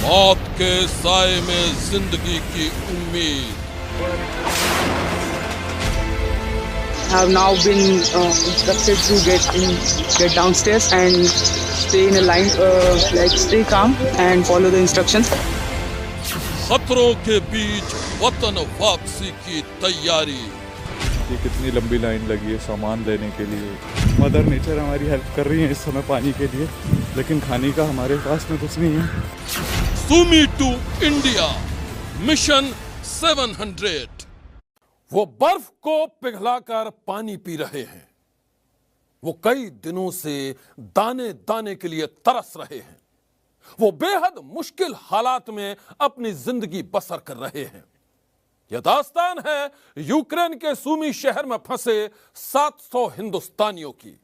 मौत के साए में जिंदगी की उम्मीद। Have now been instructed to get downstairs and stay in a line, stay calm and follow the instructions. खतरों के बीच वतन वापसी की तैयारी। ये कितनी लंबी लाइन लगी है सामान लेने के लिए। मदर नेचर हमारी हेल्प कर रही है इस समय पानी के लिए, लेकिन खाने का हमारे पास में कुछ नहीं है। Sumy to India mission 700। वो बर्फ को पिघलाकर पानी पी रहे हैं। वो कई दिनों से दाने दाने के लिए तरस रहे हैं। वो बेहद मुश्किल हालात में अपनी जिंदगी बसर कर रहे हैं। यह दास्तान है यूक्रेन के सूमी शहर में फंसे 700 हिंदुस्तानियों की।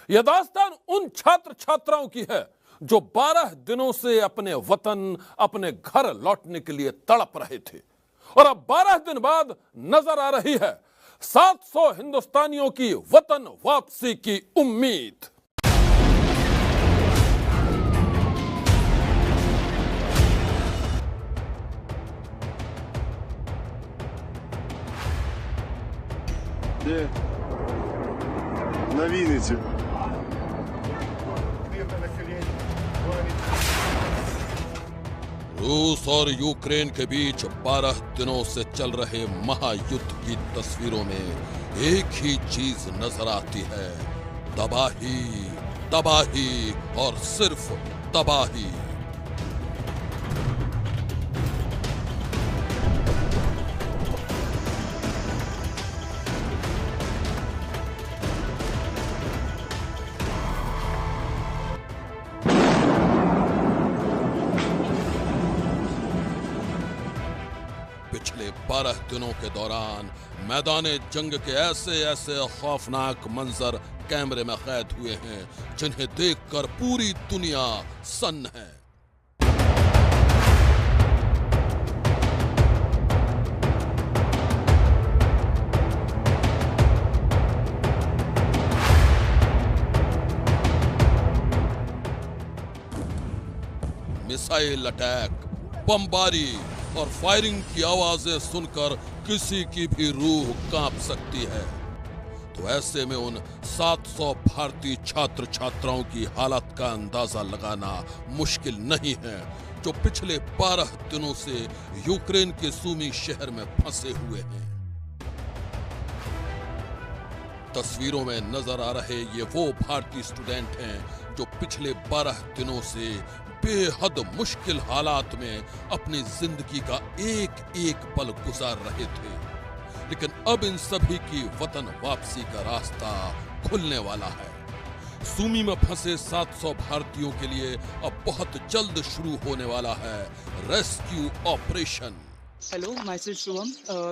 यह दास्तान उन छात्र छात्राओं की है जो 12 दिनों से अपने वतन, अपने घर लौटने के लिए तड़प रहे थे, और अब 12 दिन बाद नजर आ रही है 700 हिंदुस्तानियों की वतन वापसी की उम्मीद। На Вінниці. रूस और यूक्रेन के बीच 12 दिनों से चल रहे महायुद्ध की तस्वीरों में एक ही चीज नजर आती है, तबाही, तबाही और सिर्फ तबाही। पिछले 12 दिनों के दौरान मैदाने जंग के ऐसे ऐसे खौफनाक मंजर कैमरे में कैद हुए हैं जिन्हें देखकर पूरी दुनिया सन्न है। मिसाइल अटैक, बमबारी और फायरिंग की आवाजें सुनकर किसी की भी रूह कांप सकती है। तो ऐसे में उन 700 भारतीय छात्र छात्राओं की हालत का अंदाजा लगाना मुश्किल नहीं है जो पिछले 12 दिनों से यूक्रेन के सूमी शहर में फंसे हुए हैं। तस्वीरों में नजर आ रहे ये वो भारतीय स्टूडेंट हैं जो पिछले 12 दिनों से बेहद मुश्किल हालात में अपनी जिंदगी का एक एक पल गुजार रहे थे, लेकिन अब इन सभी की वतन वापसी का रास्ता खुलने वाला है। सूमी में फंसे 700 भारतीयों के लिए अब बहुत जल्द शुरू होने वाला है rescue operation. Hello, myself Shubham.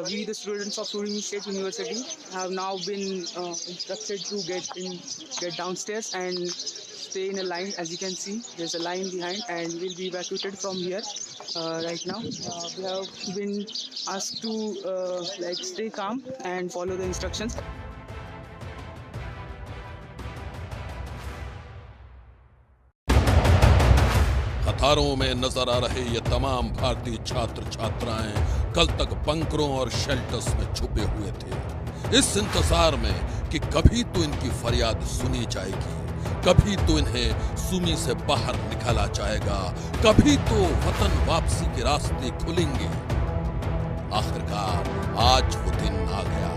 We, the students of Sumy State University, have now been instructed to get downstairs and stay in a line. As you can see, there's a line behind, and we'll be evacuated from here right now. We have been asked to stay calm and follow the instructions. कतारों में नजर आ रहे ये तमाम भारतीय छात्र छात्राएं कल तक बंकरों और शेल्टर्स में छुपे हुए थे, इस इंतजार में कि कभी तो इनकी फरियाद सुनी जाएगी, कभी तो इन्हें सूमी से बाहर निकाला जाएगा, कभी तो वतन वापसी के रास्ते खुलेंगे। आखिरकार आज वो दिन आ गया।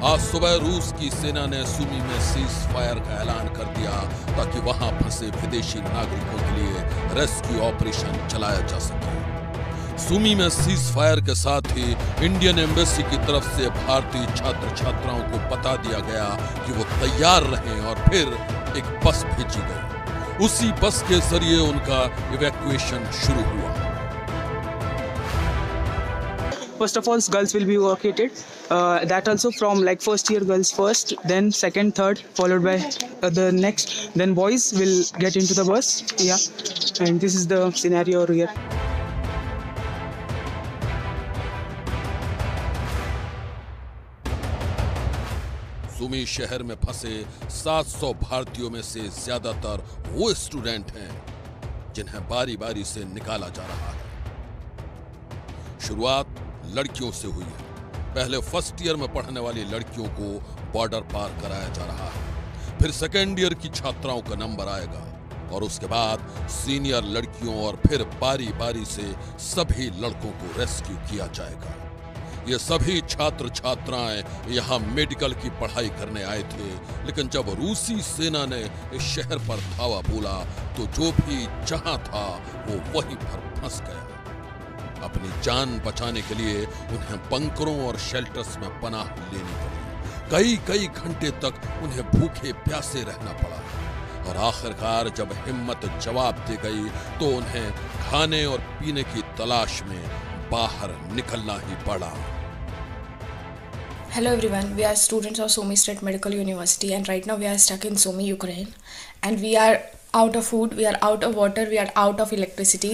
आज सुबह रूस की सेना ने सूमी में सीज फायर का ऐलान कर दिया ताकि वहां फंसे विदेशी नागरिकों के लिए रेस्क्यू ऑपरेशन चलाया जा सके। सूमी में सीज फायर के साथ ही इंडियन एम्बेसी की तरफ से भारतीय छात्र छात्राओं को बता दिया गया कि वो तैयार रहें, और फिर एक बस भेजी गई। उसी बस के जरिए उनका इवैक्यूएशन शुरू हुआ। First of all, girls will be evacuated. That also from first year girls first, then second, third, followed by the next. Then boys will get into the bus. Yeah, and this is the scenario over here. सूमी शहर में फंसे 700 भारतीयों में से ज्यादातर वो student हैं जिन्हें बारी बारी से निकाला जा रहा है। शुरुआत लड़कियों से हुई है। पहले फर्स्ट ईयर में पढ़ने वाली लड़कियों को बॉर्डर पार कराया जा रहा है, फिर सेकेंड ईयर की छात्राओं का नंबर आएगा और उसके बाद सीनियर लड़कियों और फिर बारी बारी से सभी लड़कों को रेस्क्यू किया जाएगा। ये सभी छात्र छात्राएं यहाँ मेडिकल की पढ़ाई करने आए थे, लेकिन जब रूसी सेना ने इस शहर पर धावा बोला तो जो भी जहां था वो वहीं पर फंस गया। अपनी जान बचाने के लिए उन्हें बंकरों और शेल्टर्स में पनाह लेनी पड़ी। कई घंटे तक उन्हें भूखे प्यासे रहना पड़ा और आखिरकार जब हिम्मत जवाब दे गई तो उन्हें खाने और पीने की तलाश में बाहर निकलना ही पड़ा। Hello everyone, we are students of Sumy State Medical University and right now we are stuck in Sumy, Ukraine, and we are out of food, we are out of water, we are out of electricity.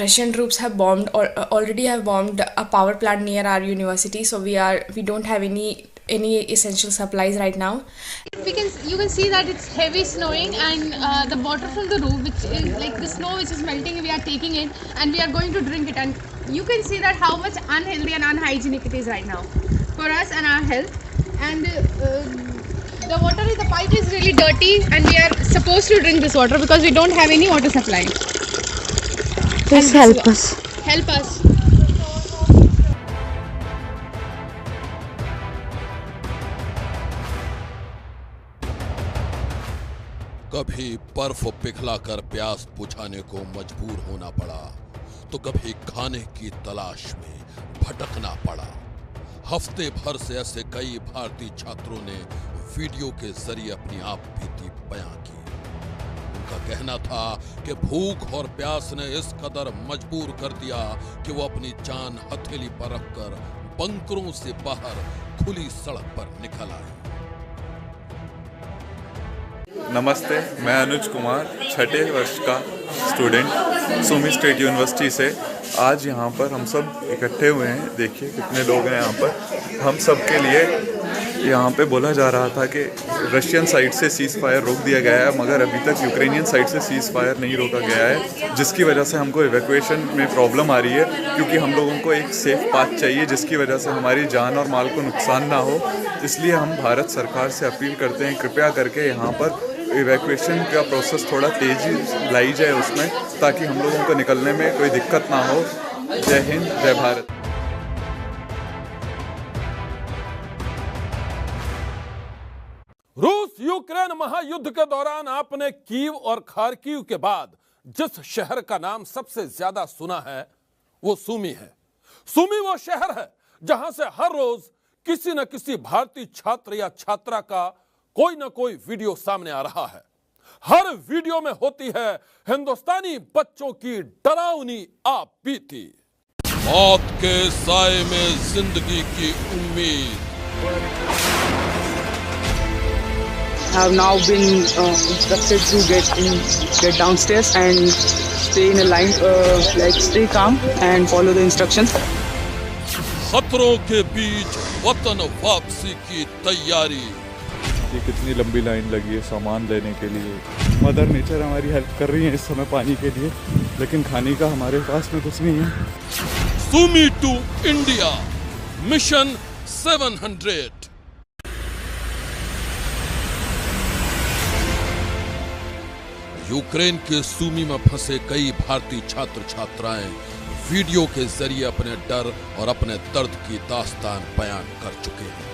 Russian troops have bombed or already have bombed a power plant near our university, so we don't have any essential supplies right now. You can see that it's heavy snowing and the water from the roof, which is like the snow which is melting, we are taking it and we are going to drink it, and you can see that how much unhealthy and unhygienic it is right now for us and our health. And the water in the pipe is really dirty and we are supposed to drink this water because we don't have any water supply. Please help us. Help us. कभी बर्फ पिघलाकर प्यास बुझाने को मजबूर होना पड़ा तो कभी खाने की तलाश में भटकना पड़ा। हफ्ते भर से ऐसे कई भारतीय छात्रों ने वीडियो के जरिए अपनी आप बीती बयां की। उनका कहना था कि भूख और प्यास ने इस कदर मजबूर कर दिया कि वो अपनी जान हथेली पर रखकर बंकरों से बाहर खुली सड़क पर निकल आए। नमस्ते, मैं अनुज कुमार, छठे वर्ष का स्टूडेंट सुमी स्टेट यूनिवर्सिटी से। आज यहाँ पर हम सब इकट्ठे हुए हैं। देखिए कितने लोग हैं यहाँ पर। हम सब के लिए यहाँ पे बोला जा रहा था कि रशियन साइड से सीज़ फायर रोक दिया गया है, मगर अभी तक यूक्रेनियन साइड से सीज़ फायर नहीं रोका गया है, जिसकी वजह से हमको इवैक्यूएशन में प्रॉब्लम आ रही है, क्योंकि हम लोगों को एक सेफ़ पाथ चाहिए जिसकी वजह से हमारी जान और माल को नुकसान ना हो। इसलिए हम भारत सरकार से अपील करते हैं, कृपया करके यहाँ पर इवैक्यूएशन का प्रोसेस थोड़ा तेज़ी लाई जाए उसमें, ताकि हम लोगों को निकलने में कोई दिक्कत ना हो। जय हिंद, जय भारत। रूस यूक्रेन महायुद्ध के दौरान आपने कीव और खार्किव के बाद जिस शहर का नाम सबसे ज्यादा सुना है वो सुमी है। सुमी वो शहर है जहां से हर रोज किसी न किसी भारतीय छात्र या छात्रा का कोई ना कोई वीडियो सामने आ रहा है। हर वीडियो में होती है हिंदुस्तानी बच्चों की डरावनी आप बीती। मौत के साए में जिंदगी की उम्मीद। have now been instructed to get downstairs and stay in a line, like stay calm and follow the instructions. खतरों के बीच वतन वापसी की तैयारी। ये कितनी लंबी लाइन लगी है सामान लेने के लिए। मदर नेचर हमारी हेल्प कर रही है इस समय पानी के लिए, लेकिन खाने का हमारे पास में कुछ नहीं है। Sumy to India mission 700। Ukraine के सुमी में फंसे कई भारतीय छात्र छात्राएं वीडियो के जरिए अपने डर और अपने दर्द की दास्तान बयान कर चुके हैं।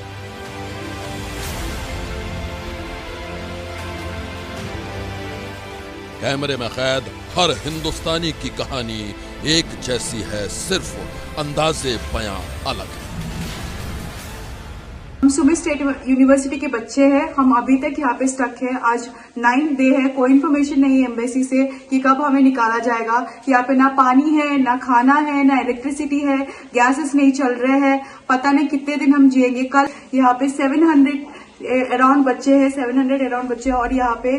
कैमरे में कैद हर हिंदुस्तानी की कहानी एक जैसी है, सिर्फ अंदाजे बयां अलग है। हम सुमी स्टेट यूनिवर्सिटी के बच्चे हैं। हम अभी तक यहाँ पे स्टक है। आज 9th डे है। कोई इन्फॉर्मेशन नहीं है एम्बेसी से कि कब हमें निकाला जाएगा। यहाँ पे ना पानी है, ना खाना है, ना इलेक्ट्रिसिटी है, गैसेस नहीं चल रहे हैं। पता नहीं कितने दिन हम जिएंगे। कल यहाँ पे 700 अराउंड बच्चे हैं, 700 अराउंड बच्चे, और यहाँ पे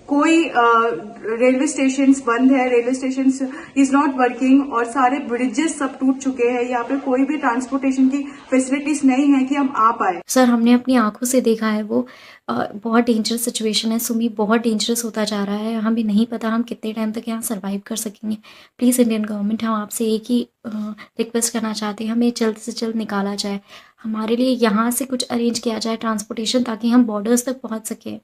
कोई रेलवे स्टेशन बंद है, railway station is not working और सारे ब्रिजेस सब टूट चुके हैं। यहाँ पे कोई भी ट्रांसपोर्टेशन की फैसिलिटीज नहीं है कि हम आ पाए। सर हमने अपनी आंखों से देखा है, वो बहुत डेंजरस सिचुएशन है। सुमी बहुत डेंजरस होता जा रहा है, हमें नहीं पता हम कितने टाइम तक यहाँ सर्वाइव कर सकेंगे। प्लीज़ इंडियन गवर्नमेंट, हम आपसे एक ही रिक्वेस्ट करना चाहते हैं, हमें जल्द से जल्द निकाला जाए, हमारे लिए यहाँ से कुछ अरेंज किया जाए ट्रांसपोर्टेशन, ताकि हम बॉर्डर्स तक पहुँच सकें।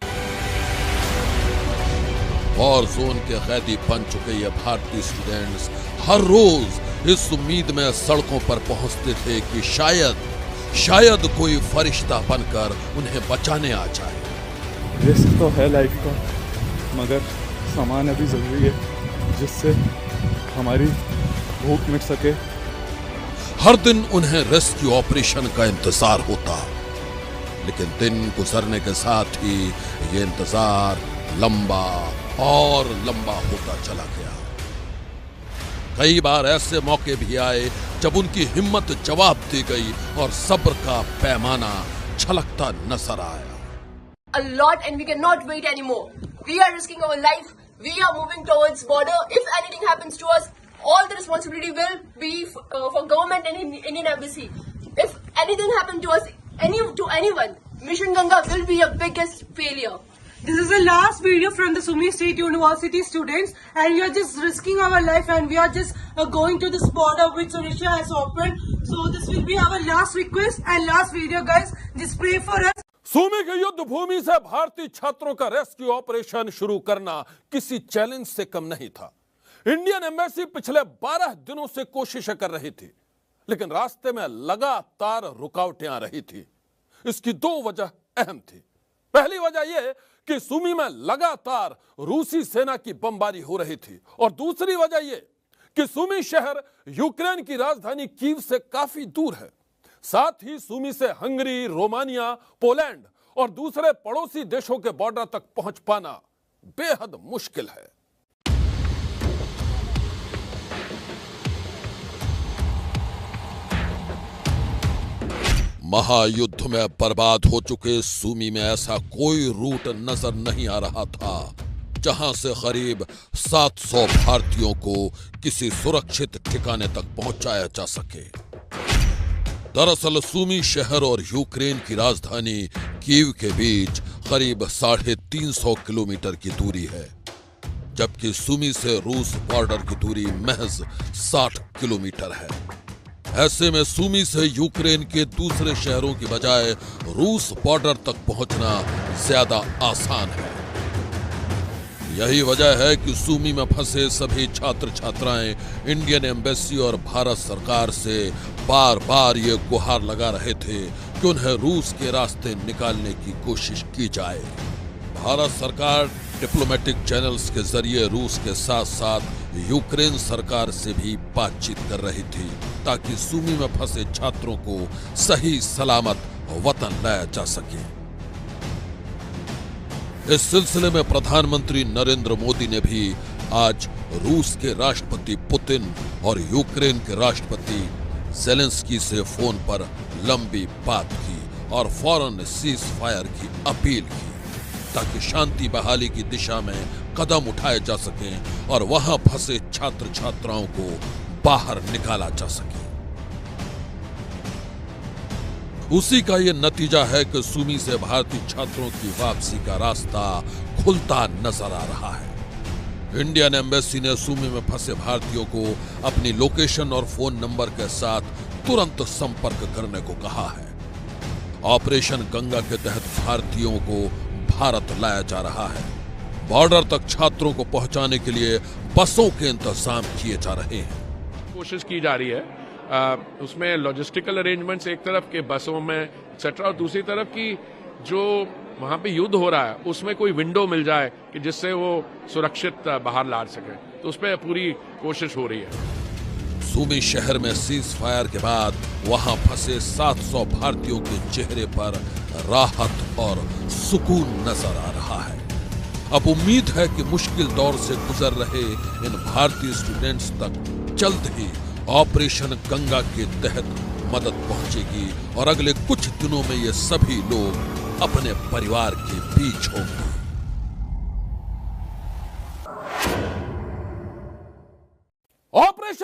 वॉर जोन के कैदी बन चुके ये भारतीय स्टूडेंट्स हर रोज इस उम्मीद में सड़कों पर पहुंचते थे कि शायद कोई फरिश्ता बनकर उन्हें बचाने आ जाए। रिस्क तो है लाइफ का, मगर सामान अभी जरूरी है जिससे हमारी भूख मिट सके। हर दिन उन्हें रेस्क्यू ऑपरेशन का इंतजार होता, लेकिन दिन गुजरने के साथ ही ये इंतजार लंबा और लंबा होता चला गया। कई बार ऐसे मौके भी आए जब उनकी हिम्मत जवाब दी गई और सब्र का पैमाना छलकता नजर आया। A lot and we cannot wait anymore. We are risking our life. We are moving towards border. If anything happens to us, all the responsibility will be for government and Indian embassy. If anything happens to us, to anyone, Mission Ganga will be a biggest failure. This is the last video from the Sumi State University students, and we are just risking our life, and we are just going to this border which Odisha has opened. So this will be our last request and last video, guys. Just pray for us. सूमी की युद्ध भूमि से भारतीय छात्रों का rescue operation शुरू करना किसी challenge से कम नहीं था। इंडियन एम्बेसी पिछले 12 दिनों से कोशिशें कर रही थी, लेकिन रास्ते में लगातार रुकावटें आ रही थी। इसकी दो वजह अहम थी। पहली वजह यह कि सूमी में लगातार रूसी सेना की बमबारी हो रही थी, और दूसरी वजह यह कि सूमी शहर यूक्रेन की राजधानी कीव से काफी दूर है। साथ ही सूमी से हंगरी, रोमानिया, पोलैंड और दूसरे पड़ोसी देशों के बॉर्डर तक पहुंच पाना बेहद मुश्किल है। महायुद्ध में बर्बाद हो चुके सूमी में ऐसा कोई रूट नजर नहीं आ रहा था जहां से करीब 700 भारतीयों को किसी सुरक्षित ठिकाने तक पहुंचाया जा सके। दरअसल सूमी शहर और यूक्रेन की राजधानी कीव के बीच करीब 350 किलोमीटर की दूरी है, जबकि सूमी से रूस बॉर्डर की दूरी महज 60 किलोमीटर है। ऐसे में सूमी से यूक्रेन के दूसरे शहरों की बजाय रूस बॉर्डर तक पहुंचना ज्यादा आसान है। यही वजह है कि सूमी में फंसे सभी छात्र छात्राएं इंडियन एम्बेसी और भारत सरकार से बार बार ये गुहार लगा रहे थे कि उन्हें रूस के रास्ते निकालने की कोशिश की जाए। भारत सरकार डिप्लोमेटिक चैनल्स के जरिए रूस के साथ साथ यूक्रेन सरकार से भी बातचीत कर रही थी, ताकि सूमी में फंसे छात्रों को सही सलामत वतन लाया जा सके। इस सिलसिले में प्रधानमंत्री नरेंद्र मोदी ने भी आज रूस के राष्ट्रपति पुतिन और यूक्रेन के राष्ट्रपति ज़ेलेंस्की से फोन पर लंबी बात की और फौरन सीज फायर की अपील की, ताकि शांति बहाली की दिशा में कदम उठाए जा सकें और वहां फंसे छात्र छात्राओं को बाहर निकाला जा सके। उसी का ये नतीजा है कि सूमी से भारतीय छात्रों की वापसी का रास्ता खुलता नजर आ रहा है। इंडियन एम्बेसी ने सूमी में फंसे भारतीयों को अपनी लोकेशन और फोन नंबर के साथ तुरंत संपर्क करने को कहा है। ऑपरेशन गंगा के तहत भारतीयों को भारत लाया जा रहा है। बॉर्डर तक छात्रों को पहुंचाने के लिए बसों के इंतजाम किए जा रहे हैं। कोशिश की जा रही है, उसमें लॉजिस्टिकल अरेंजमेंट्स एक तरफ के बसों में एक्सेट्रा, और दूसरी तरफ की जो वहां पे युद्ध हो रहा है उसमें कोई विंडो मिल जाए कि जिससे वो सुरक्षित बाहर ला सके, तो उस पर पूरी कोशिश हो रही है। सूमी शहर में सीज फायर के बाद वहां फंसे 700 भारतीयों के चेहरे पर राहत और सुकून नजर आ रहा है। अब उम्मीद है कि मुश्किल दौर से गुजर रहे इन भारतीय स्टूडेंट्स तक जल्द ही ऑपरेशन गंगा के तहत मदद पहुंचेगी और अगले कुछ दिनों में ये सभी लोग अपने परिवार के बीच होंगे।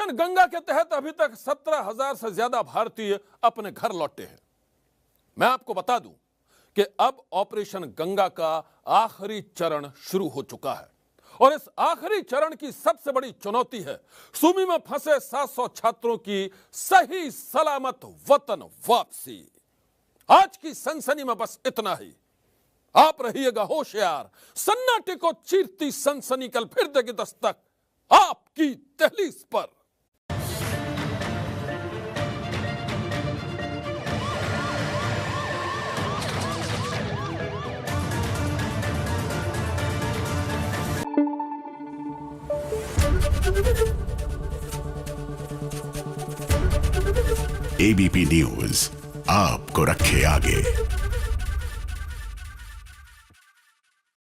ऑपरेशन गंगा के तहत अभी तक 17,000 से ज्यादा भारतीय अपने घर लौटे हैं। मैं आपको बता दूं कि अब ऑपरेशन गंगा का आखिरी चरण शुरू हो चुका है और इस आखिरी चरण की सबसे बड़ी चुनौती है सुमी में फंसे 700 छात्रों की सही सलामत वतन वापसी। आज की सनसनी में बस इतना ही। आप रहिएगा होशियार, सन्नाटे को चीरती सनसनी कल फिर देगी दस्तक आपकी दहलीज पर। एबीपी न्यूज आपको रखे आगे।